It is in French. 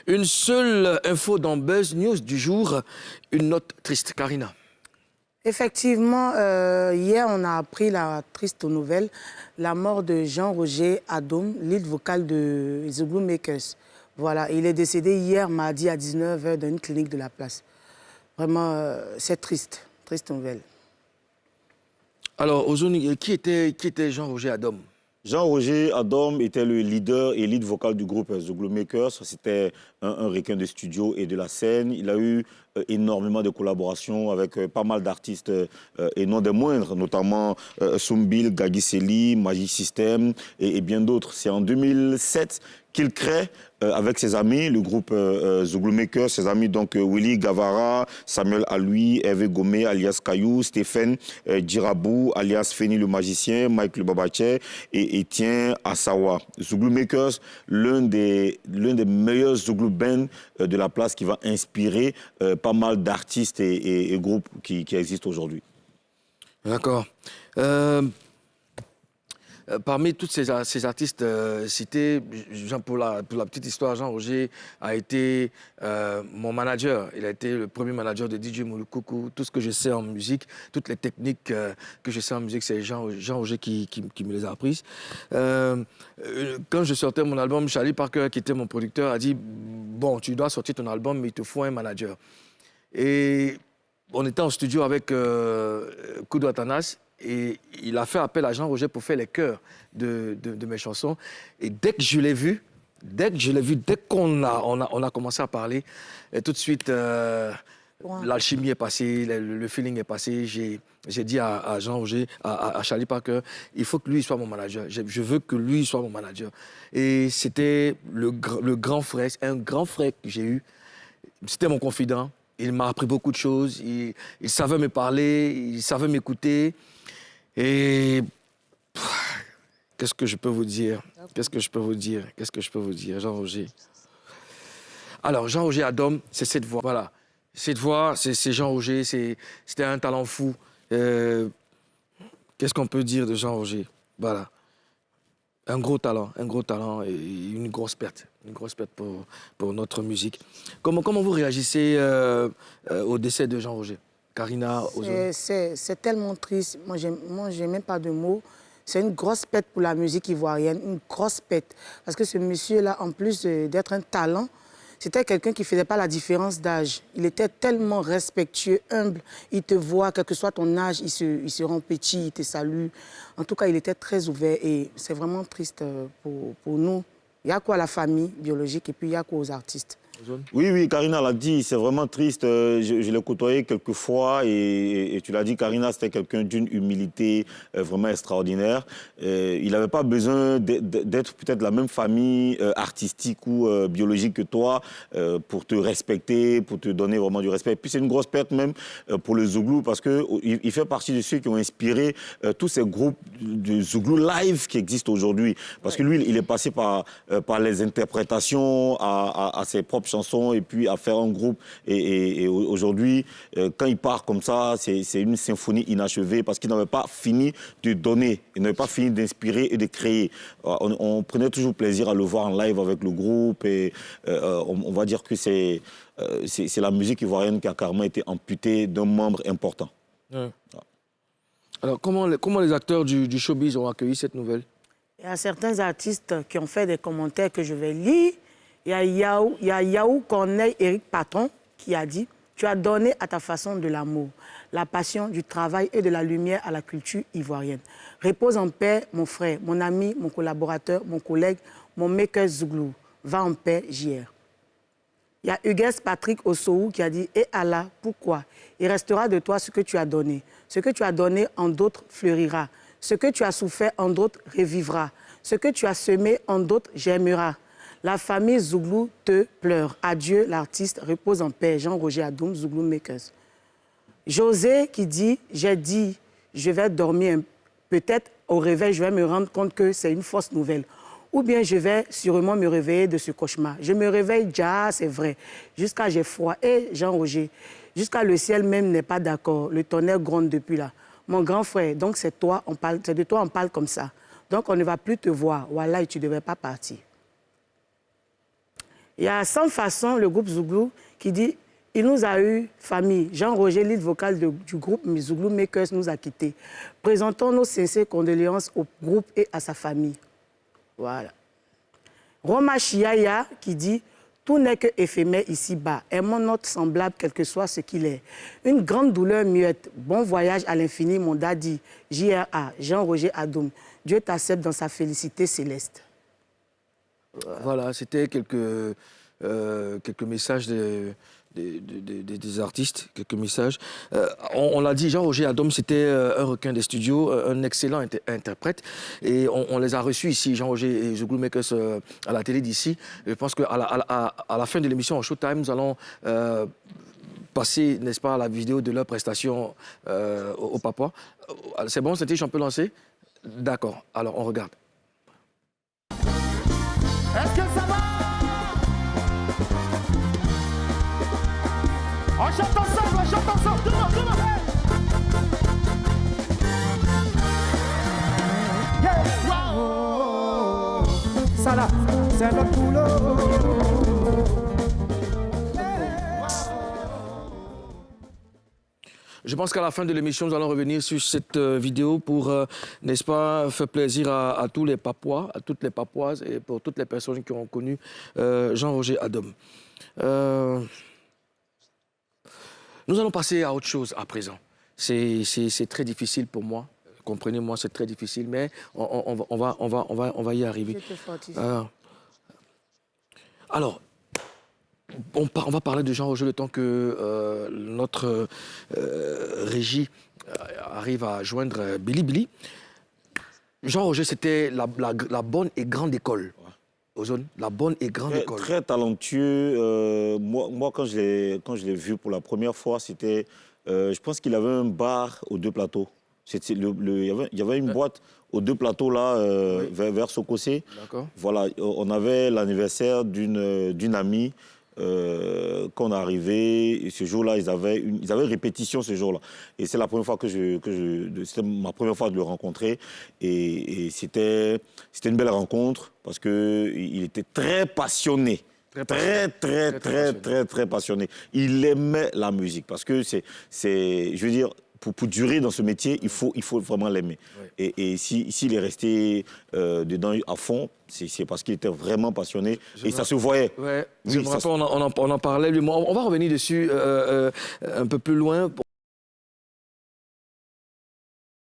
Une seule info dans Buzz News du jour, une note triste. Karina. Effectivement, hier, on a appris la triste nouvelle, la mort de Jean-Roger Adoum, lead vocal de The Blue Makers. Voilà, il est décédé hier, mardi, à 19 h, dans une clinique de la place. Vraiment, c'est triste, triste nouvelle. Alors, Ozoni, qui était Jean-Roger Adoum? Jean-Roger Adoum était le leader et lead vocal du groupe The Blue Makers. C'était un requin de studio et de la scène. Il a eu énormément de collaborations avec pas mal d'artistes et non des moindres, notamment Soumbil, Gagiseli, Magic System et bien d'autres. C'est en 2007 qu'il crée avec ses amis le groupe The Blue Makers, ses amis donc Willy Gavara, Samuel Aloui, Hervé Gomé alias Caillou, Stéphane Djirabou alias Feni le magicien, Mike le Babaché et Etienne Assawa. The Blue Makers, l'un des meilleurs Zouglou bands de la place qui va inspirer pas mal d'artistes et groupes qui existent aujourd'hui. D'accord. Parmi tous ces artistes cités, pour la petite histoire, Jean-Roger a été mon manager. Il a été le premier manager de DJ Moulukoukou. Tout ce que je sais en musique, toutes les techniques que je sais en musique, c'est Jean-Roger qui me les a apprises. Quand je sortais mon album, Charlie Parker, qui était mon producteur, a dit « Bon, tu dois sortir ton album, mais il te faut un manager. » Et on était en studio avec Koudou Atanas. Et il a fait appel à Jean-Roger pour faire les chœurs de mes chansons. Et dès que je l'ai vu, dès qu'on a commencé à parler, et tout de suite, l'alchimie est passée, le feeling est passé. J'ai dit à Jean-Roger, à Charlie Parker, il faut que lui soit mon manager. Je veux que lui soit mon manager. Et c'était le grand frère, un grand frère que j'ai eu. C'était mon confident. Il m'a appris beaucoup de choses. Il savait me parler, il savait m'écouter. Et qu'est-ce que je peux vous dire? Jean-Roger. Alors, Jean-Roger Adoum, c'est cette voix. Voilà. Cette voix, c'est Jean-Roger, c'était un talent fou. Qu'est-ce qu'on peut dire de Jean-Roger? Voilà. Un gros talent et une grosse perte pour notre musique. Comment vous réagissez au décès de Jean-Roger? Karina, c'est tellement triste. Moi, j'ai même pas de mots. C'est une grosse perte pour la musique ivoirienne, une grosse perte. Parce que ce monsieur-là, en plus d'être un talent, c'était quelqu'un qui ne faisait pas la différence d'âge. Il était tellement respectueux, humble. Il te voit, quel que soit ton âge, il se rend petit, il te salue. En tout cas, il était très ouvert et c'est vraiment triste pour nous. Il y a quoi à la famille biologique et puis il y a quoi aux artistes. Oui, Karina l'a dit, c'est vraiment triste. Je l'ai côtoyé quelques fois et tu l'as dit, Karina, c'était quelqu'un d'une humilité vraiment extraordinaire. Il n'avait pas besoin d'être peut-être la même famille artistique ou biologique que toi pour te respecter, pour te donner vraiment du respect. Et puis c'est une grosse perte même pour le Zouglou parce qu'il fait partie de ceux qui ont inspiré tous ces groupes de Zouglou live qui existent aujourd'hui. Parce que lui, il est passé par les interprétations à ses propres chansons et puis à faire un groupe. Et aujourd'hui, quand il part comme ça, c'est une symphonie inachevée parce qu'il n'avait pas fini de donner, il n'avait pas fini d'inspirer et de créer. On prenait toujours plaisir à le voir en live avec le groupe et on va dire que c'est la musique ivoirienne qui a carrément été amputée d'un membre important. Ouais. Alors, comment les acteurs du showbiz ont accueilli cette nouvelle? Il y a certains artistes qui ont fait des commentaires que je vais lire. Il y a Yaou Corneille Éric Patron qui a dit « Tu as donné à ta façon de l'amour, la passion, du travail et de la lumière à la culture ivoirienne. Repose en paix, mon frère, mon ami, mon collaborateur, mon collègue, mon maker Zouglou. Va en paix, JR. » Il y a Hugues Patrick Ossoou qui a dit « Et Allah, pourquoi? Il restera de toi ce que tu as donné. Ce que tu as donné en d'autres fleurira. Ce que tu as souffert en d'autres revivra. Ce que tu as semé en d'autres germera. La famille Zouglou te pleure. Adieu, l'artiste, repose en paix. Jean-Roger Adoum, Zouglou Makers. José qui dit, j'ai dit, je vais dormir. Peut-être au réveil, je vais me rendre compte que c'est une fausse nouvelle. Ou bien je vais sûrement me réveiller de ce cauchemar. Je me réveille déjà, c'est vrai. Jusqu'à j'ai froid. Et Jean-Roger, jusqu'à le ciel même n'est pas d'accord. Le tonnerre gronde depuis là. Mon grand frère, donc c'est toi, c'est de toi on parle comme ça. Donc on ne va plus te voir. Voilà, et tu ne devrais pas partir. Il y a Sans Façon, le groupe Zouglou, qui dit « Il nous a eu famille. Jean-Roger, lead vocal du groupe Zouglou Makers, nous a quittés. Présentons nos sincères condoléances au groupe et à sa famille. » Voilà. Roma Chiaya qui dit « Tout n'est que éphémère ici-bas. Aimons notre semblable, quel que soit ce qu'il est. Une grande douleur muette. Bon voyage à l'infini, mon daddy. JRA, Jean-Roger Adoum. Dieu t'accepte dans sa félicité céleste. » Voilà, c'était quelques messages des artistes, quelques messages. On l'a dit, Jean-Roger Adoum, c'était un requin des studios, un excellent interprète. Et on les a reçus ici, Jean-Roger et Zouglou Makers, à la télé d'ici. Je pense qu'à la fin de l'émission en Showtime, nous allons passer, n'est-ce pas, la vidéo de leur prestation au Papouas. C'est bon, c'était, je peux lancer? D'accord, alors on regarde. Est-ce que ça va? On chante ensemble, on chante ensemble. Tout le monde, tout le monde. Yeah. Wow. Ça là, c'est notre boulot. Je pense qu'à la fin de l'émission, nous allons revenir sur cette vidéo pour, n'est-ce pas, faire plaisir à tous les Papouas, à toutes les Papouases et pour toutes les personnes qui ont connu Jean-Roger Adoum. Nous allons passer à autre chose à présent. C'est très difficile pour moi. Comprenez-moi, c'est très difficile, mais on va y arriver. Alors, on va parler de Jean-Roger le temps que notre régie arrive à joindre Billy Billy. Jean-Roger, c'était la bonne et grande école. Ozone, la bonne et grande école. Très talentueux. Moi, quand je l'ai vu pour la première fois, c'était... je pense qu'il avait un bar aux deux plateaux. Il y avait une boîte aux deux plateaux, là, oui, vers Sokosé. D'accord. Voilà, on avait l'anniversaire d'une amie. Quand on est arrivé, ce jour-là, ils avaient répétition ce jour-là. Et c'est la première fois c'était ma première fois de le rencontrer. Et c'était une belle rencontre parce qu'il était très passionné. Très passionné. Il aimait la musique parce que je veux dire, pour durer dans ce métier, il faut vraiment l'aimer. Oui. Et s'il est resté dedans à fond, c'est parce qu'il était vraiment passionné et ça se voyait. Ouais. Oui, on en parlait, lui. On va revenir dessus un peu plus loin.